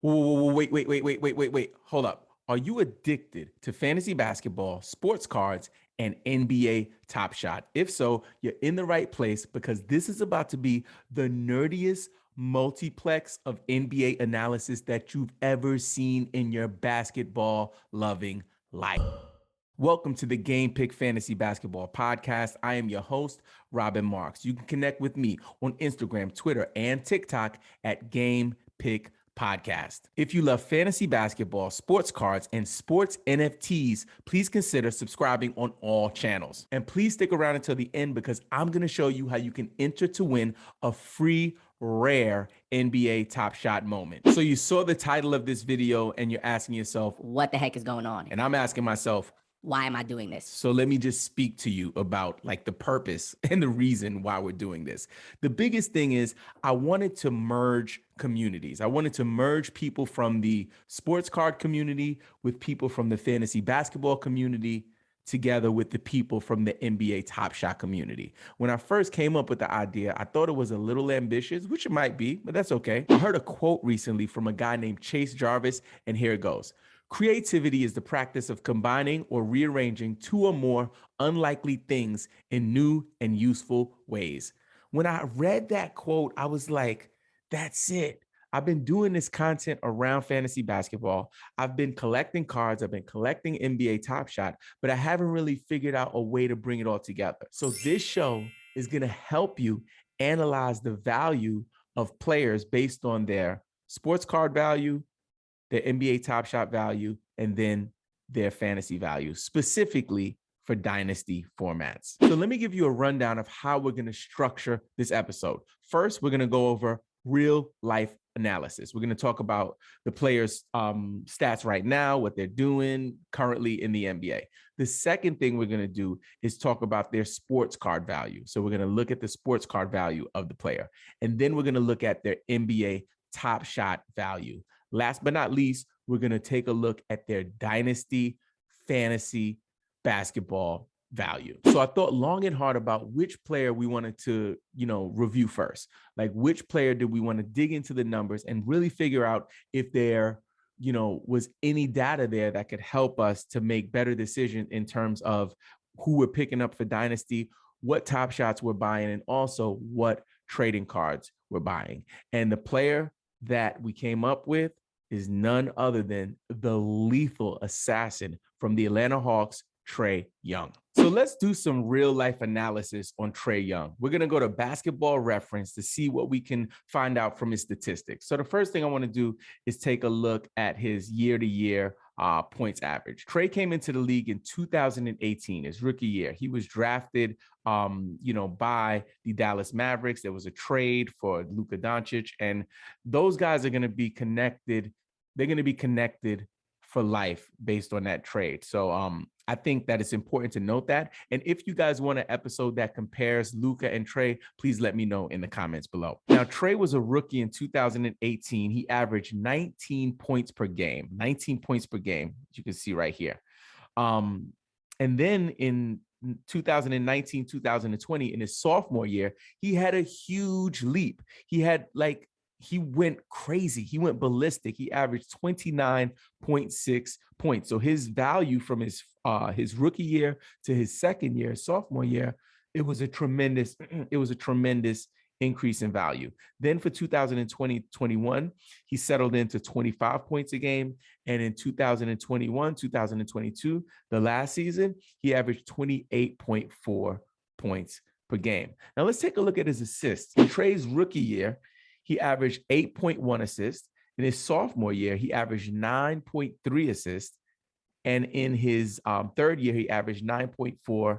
Whoa, wait. Hold up. Are you addicted to fantasy basketball, sports cards, and NBA Top Shot? If so, you're in the right place because this is about to be the nerdiest multiplex of NBA analysis that you've ever seen in your basketball loving life. Welcome to the Game Pick Fantasy Basketball Podcast. I am your host, Robin Marks. You can connect with me on Instagram, Twitter, and TikTok at Game Pick Podcast. If you love fantasy basketball, sports cards, and sports NFTs, please consider subscribing on all channels. And please stick around until the end because I'm going to show you how you can enter to win a free rare NBA Top Shot moment. So you saw the title of this video and you're asking yourself, what the heck is going on? And I'm asking myself, why am I doing this? So let me just speak to you about like the purpose and the reason why we're doing this. The biggest thing is I wanted to merge communities. I wanted to merge people from the sports card community with people from the fantasy basketball community together with the people from the NBA Top Shot community. When I first came up with the idea, I thought it was a little ambitious, which it might be, but that's okay. I heard a quote recently from a guy named Chase Jarvis, and here it goes. Creativity is the practice of combining or rearranging two or more unlikely things in new and useful ways. When I read that quote, I was like, that's it. I've been doing this content around fantasy basketball. I've been collecting cards. I've been collecting NBA Top Shot, but I haven't really figured out a way to bring it all together. So this show is going to help you analyze the value of players based on their sports card value, their NBA Top Shot value, and then their fantasy value, specifically for dynasty formats. So let me give you a rundown of how we're going to structure this episode. First, we're going to go over real life analysis. We're going to talk about the players' stats right now, what they're doing currently in the NBA. The second thing we're going to do is talk about their sports card value. So we're going to look at the sports card value of the player. And then we're going to look at their NBA Top Shot value. Last but not least, we're going to take a look at their dynasty fantasy basketball value. So I thought long and hard about which player we wanted to, review first. Like which player did we want to dig into the numbers and really figure out if there, was any data there that could help us to make better decisions in terms of who we're picking up for dynasty, what top shots we're buying, and also what trading cards we're buying. And the player that we came up with is none other than the lethal assassin from the Atlanta Hawks, Trae Young. So let's do some real life analysis on Trae Young. We're going to go to Basketball Reference to see what we can find out from his statistics. So the first thing I want to do is take a look at his year-to-year points average. Trae came into the league in 2018, his rookie year. He was drafted by the Dallas Mavericks. There was a trade for Luka Doncic, and those guys are going to be connected. They're going to be connected for life based on that trade. So I think that it's important to note that. And if you guys want an episode that compares Luka and Trae, please let me know in the comments below. Now, Trae was a rookie in 2018. He averaged 19 points per game, as you can see right here. And then in 2019, 2020, in his sophomore year, he had a huge leap. He went crazy. He went ballistic. He averaged 29.6 points. So his value from his rookie year to his second year, sophomore year, it was a tremendous increase in value. Then for 2020-21, he settled into 25 points a game. And in 2021, 2022, the last season, he averaged 28.4 points per game. Now let's take a look at his assists. In Trae's rookie year, he averaged 8.1 assists. In his sophomore year, he averaged 9.3 assists. And in his third year, he averaged 9.4.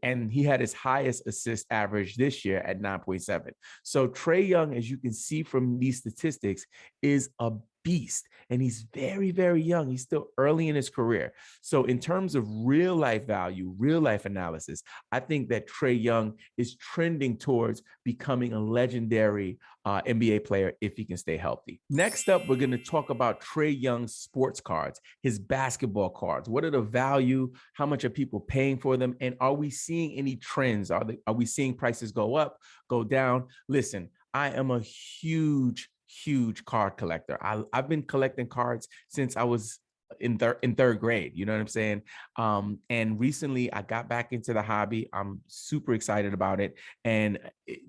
And he had his highest assist average this year at 9.7. So Trae Young, as you can see from these statistics, is a beast. And he's very, very young. He's still early in his career. So in terms of real life value, real life analysis, I think that Trae Young is trending towards becoming a legendary NBA player if he can stay healthy. Next up, we're going to talk about Trae Young's sports cards, his basketball cards. What are the value? How much are people paying for them? And are we seeing any trends? Are we seeing prices go up, go down? Listen, I am a huge huge card collector. I've been collecting cards since I was in third grade. You know what I'm saying? And recently I got back into the hobby. I'm super excited about it. And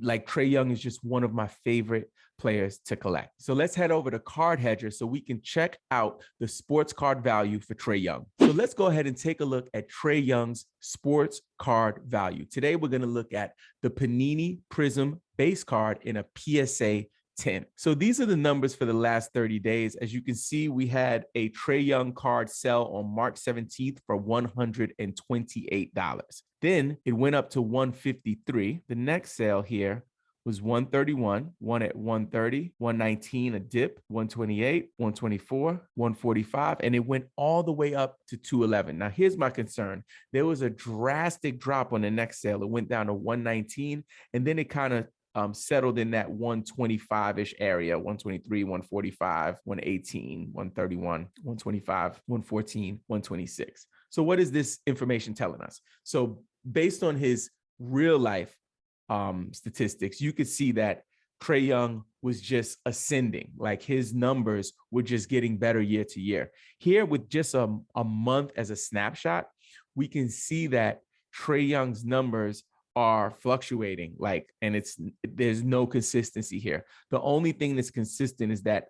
like Trae Young is just one of my favorite players to collect. So let's head over to Card Hedger so we can check out the sports card value for Trae Young. So let's go ahead and take a look at Trae Young's sports card value. Today, we're going to look at the Panini Prism base card in a PSA 10. So these are the numbers for the last 30 days. As you can see, we had a Trae Young card sell on March 17th for $128. Then it went up to $153. The next sale here was 131, one at 130, 119, a dip, 128, 124, 145, and it went all the way up to 211. Now, here's my concern. There was a drastic drop on the next sale. It went down to 119, and then it kind of settled in that 125-ish area, 123, 145, 118, 131, 125, 114, 126. So what is this information telling us? So based on his real life statistics, you could see that Trae Young was just ascending. Like his numbers were just getting better year to year. Here with just a month as a snapshot, we can see that Trae Young's numbers are fluctuating, and there's no consistency here. The only thing that's consistent is that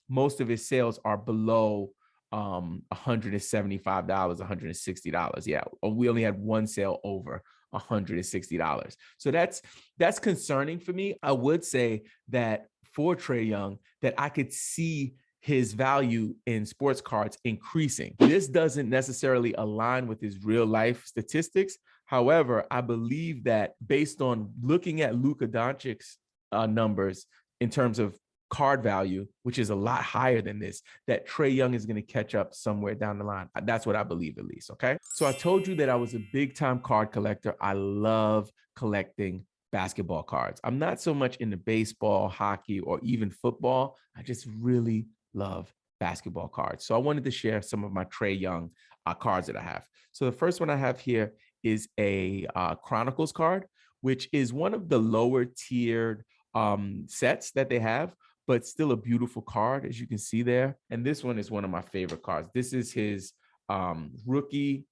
most of his sales are below $175, $160. Yeah, we only had one sale over $160. So that's concerning for me. I would say that for Trae Young, that I could see his value in sports cards increasing. This doesn't necessarily align with his real life statistics. However, I believe that based on looking at Luka Doncic's numbers in terms of card value, which is a lot higher than this, that Trae Young is going to catch up somewhere down the line. That's what I believe, at least. Okay. So I told you that I was a big time card collector. I love collecting basketball cards. I'm not so much into baseball, hockey, or even football. I just really love basketball cards. So I wanted to share some of my Trae Young cards that I have. So the first one I have here is a Chronicles card, which is one of the lower tiered sets that they have, but still a beautiful card, as you can see there. And this one is one of my favorite cards. This is his rookie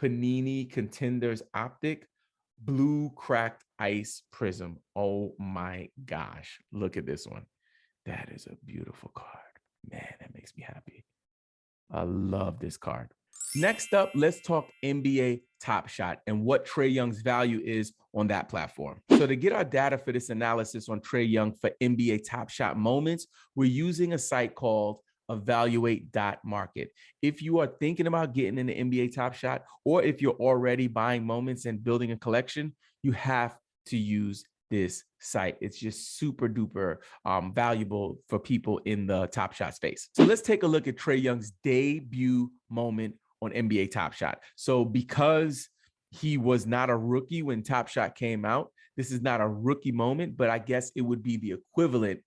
Panini Contenders Optic Blue Cracked Ice Prism. Oh my gosh, look at this one. That is a beautiful card. Man, that makes me happy. I love this card. Next up, let's talk NBA TOPSHOT and what Trae Young's value is on that platform. So to get our data for this analysis on Trae Young for NBA TOPSHOT moments, we're using a site called evaluate.market. If you are thinking about getting into NBA TOPSHOT, or if you're already buying moments and building a collection, you have to use this site. It's just super duper valuable for people in the TOPSHOT space. So let's take a look at Trae Young's debut moment on NBA TOPSHOT. So because he was not a rookie when TOPSHOT came out, this is not a rookie moment, but I guess it would be the equivalent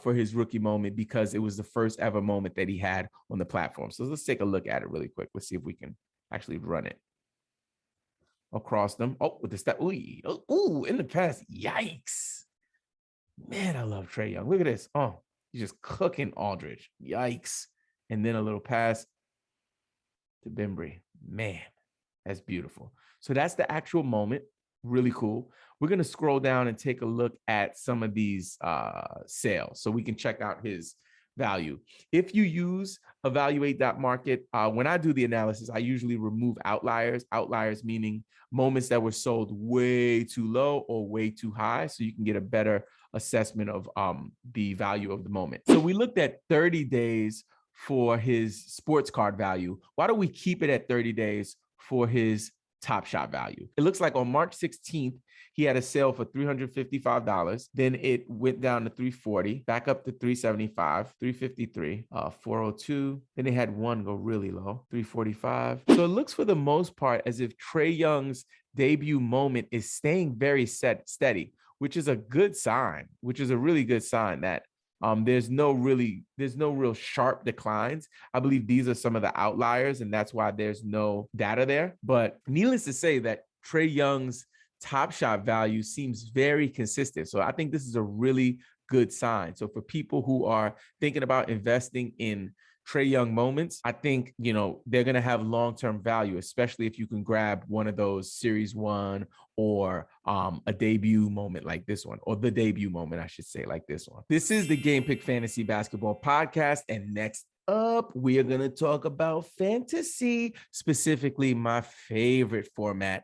for his rookie moment because it was the first ever moment that he had on the platform. So let's take a look at it really quick. Let's see if we can actually run it across them. Oh, with the step. Ooh, in the pass. Yikes. Man, I love Trae Young. Look at this. Oh, he's just cooking Aldridge. Yikes. And then a little pass to Bembry. Man, that's beautiful. So that's the actual moment. Really cool. We're going to scroll down and take a look at some of these sales so we can check out his value. If you use evaluate.market, when I do the analysis, I usually remove outliers. Outliers meaning moments that were sold way too low or way too high, so you can get a better assessment of the value of the moment. So we looked at 30 days for his sports card value. Why don't we keep it at 30 days for his TOPSHOT value? It looks like on March 16th, he had a sale for $355. Then it went down to $340, back up to $375, $353, $402. Then they had one go really low, $345. So it looks for the most part as if Trae Young's debut moment is staying very steady, which is a good sign, which is a really good sign that there's no real sharp declines. I believe these are some of the outliers, and that's why there's no data there. But needless to say that Trae Young's TOPSHOT value seems very consistent. So I think this is a really good sign. So for people who are thinking about investing in Trae Young moments, I think, they're going to have long-term value, especially if you can grab one of those series one or a debut moment like this one, or the debut moment, I should say, like this one. This is the Game Pick Fantasy Basketball Podcast. And next up, we are going to talk about fantasy, specifically my favorite format,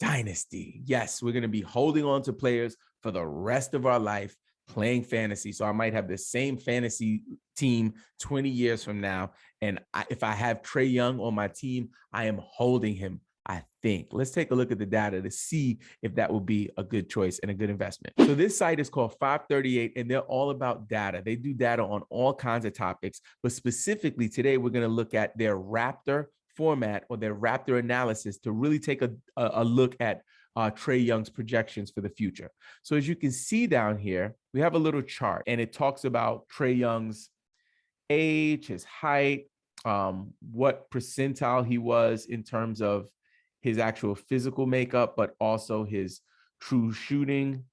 Dynasty. Yes, we're going to be holding on to players for the rest of our life playing fantasy. So I might have the same fantasy team 20 years from now. And if I have Trae Young on my team, I am holding him, I think. Let's take a look at the data to see if that will be a good choice and a good investment. So this site is called 538, and they're all about data. They do data on all kinds of topics, but specifically today, we're going to look at their Raptor format or their Raptor analysis to really take a look at Trae Young's projections for the future. So as you can see down here, we have a little chart, and it talks about Trae Young's age, his height, what percentile he was in terms of his actual physical makeup, but also his true shooting,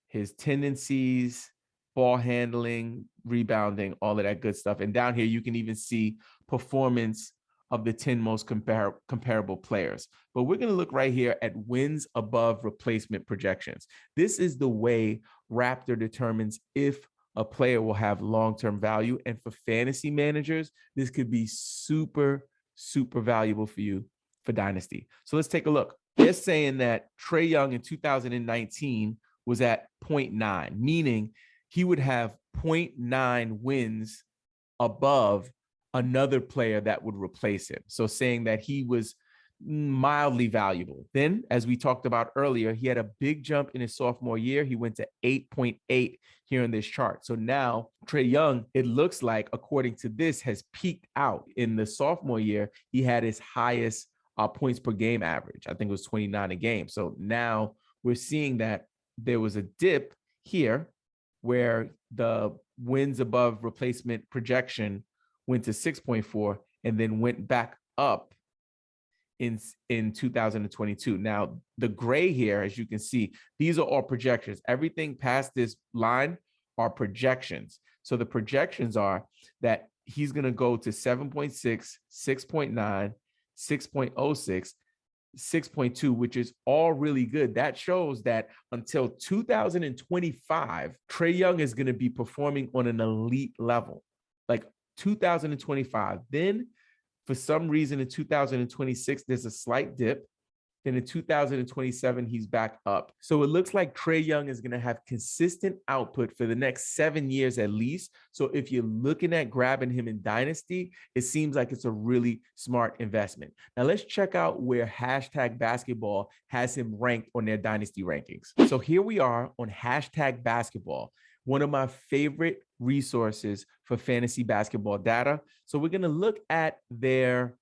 his tendencies, ball handling, rebounding, all of that good stuff. And down here, you can even see performance of the 10 most comparable players. But we're going to look right here at wins above replacement projections. This is the way Raptor determines if a player will have long-term value. And for fantasy managers, this could be super, super valuable for you for Dynasty. So let's take a look. They're saying that Trae Young in 2019 was at 0.9, meaning he would have 0.9 wins above another player that would replace him. So saying that he was mildly valuable. Then, as we talked about earlier, he had a big jump in his sophomore year. He went to 8.8 here in this chart. So now Trae Young, it looks like, according to this, has peaked out. In the sophomore year, he had his highest points per game average. I think it was 29 a game. So now we're seeing that there was a dip here where the wins above replacement projection went to 6.4 and then went back up in 2022. Now, the gray here, as you can see, these are all projections. Everything past this line are projections. So the projections are that he's going to go to 7.6, 6.9, 6.06, 6.2, which is all really good. That shows that until 2025, Trae Young is going to be performing on an elite level. Like 2025. Then for some reason in 2026, there's a slight dip. Then in 2027, he's back up. So it looks like Trae Young is going to have consistent output for the next 7 years at least. So if you're looking at grabbing him in Dynasty, it seems like it's a really smart investment. Now let's check out where Hashtag Basketball has him ranked on their Dynasty rankings. So here we are on Hashtag Basketball, one of my favorite resources for fantasy basketball data. So we're going to look at their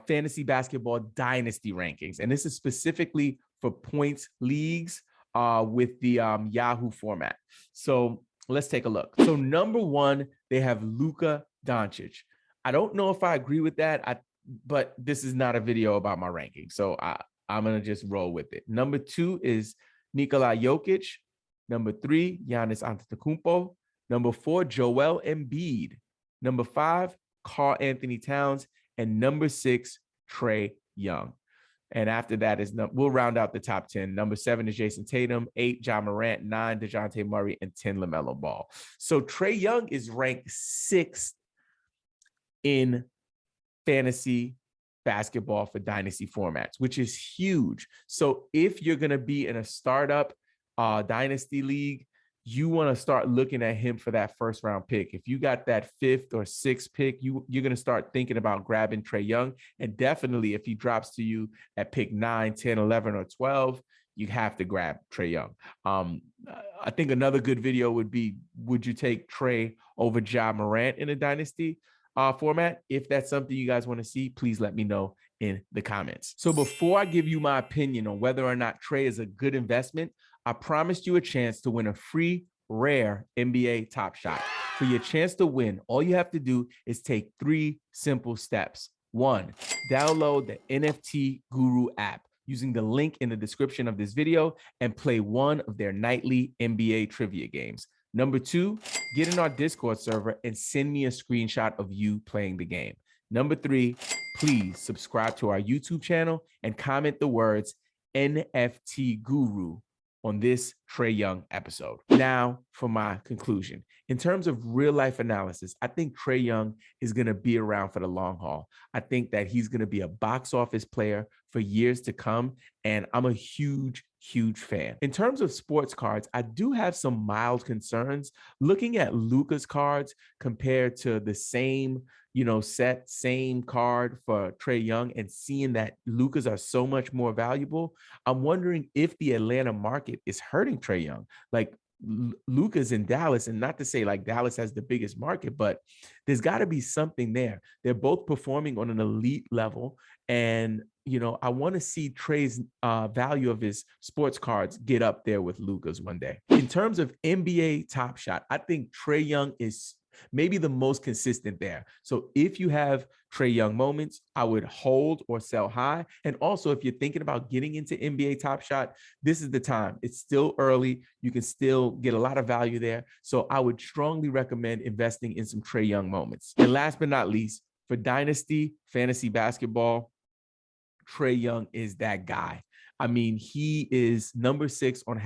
fantasy basketball dynasty rankings. And this is specifically for points leagues with the Yahoo format. So let's take a look. So number one, they have Luka Doncic. I don't know if I agree with that, but this is not a video about my ranking. So I'm going to just roll with it. Number two is Nikola Jokic. Number three, Giannis Antetokounmpo. Number four, Joel Embiid. Number five, Karl Anthony Towns. And number six, Trae Young. And after that we'll round out the top 10. Number 7 is Jason Tatum, 8, Ja Morant, 9, DeJounte Murray, and 10, LaMelo Ball. So Trae Young is ranked 6th in fantasy basketball for dynasty formats, which is huge. So if you're going to be in a startup dynasty league, you want to start looking at him for that first round pick. If you got that 5th or 6th pick, you're going to start thinking about grabbing Trae Young. And definitely if he drops to you at pick 9, 10, 11, or 12, you have to grab Trae Young. I think another good video would be, would you take Trae over Ja Morant in a dynasty format? If that's something you guys want to see, please let me know in the comments. So before I give you my opinion on whether or not Trae is a good investment, I promised you a chance to win a free rare NBA TOPSHOT. For your chance to win, all you have to do is take 3 simple steps. 1, download the NFT Guru app using the link in the description of this video and play one of their nightly NBA trivia games. Number 2, get in our Discord server and send me a screenshot of you playing the game. Number 3, please subscribe to our YouTube channel and comment the words NFT Guru on this Trae Young episode. Now for my conclusion. In terms of real life analysis, I think Trae Young is going to be around for the long haul. I think that he's going to be a box office player for years to come, and I'm a huge fan. In terms of sports cards, I do have some mild concerns looking at Luka's cards compared to the same set, same card for Trae Young, and seeing that Luka's are so much more valuable. I'm wondering if the Atlanta market is hurting Trae Young. Like, Luka's in Dallas, and not to say like Dallas has the biggest market, but there's got to be something there. They're both performing on an elite level, and I want to see Trae's value of his sports cards get up there with Luka's one day. In terms of NBA TOPSHOT, I think Trae Young is maybe the most consistent there. So if you have Trae Young moments, I would hold or sell high. And also, if you're thinking about getting into NBA TOPSHOT, this is the time. It's still early. You can still get a lot of value there. So I would strongly recommend investing in some Trae Young moments. And last but not least, for Dynasty Fantasy Basketball, Trae Young is that guy. I mean, he is number 6 on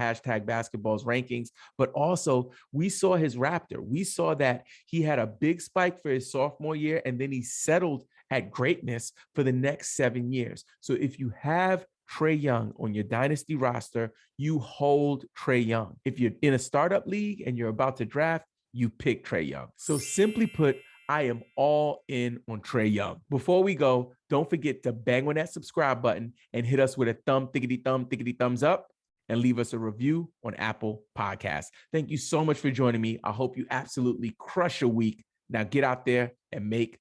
#basketball's rankings, but also we saw his Raptor. We saw that he had a big spike for his sophomore year, and then he settled at greatness for the next 7 years. So if you have Trae Young on your dynasty roster, you hold Trae Young. If you're in a startup league and you're about to draft, you pick Trae Young. So simply put, I am all in on Trae Young. Before we go, don't forget to bang on that subscribe button and hit us with a thumbs up, and leave us a review on Apple Podcasts. Thank you so much for joining me. I hope you absolutely crush your week. Now get out there and make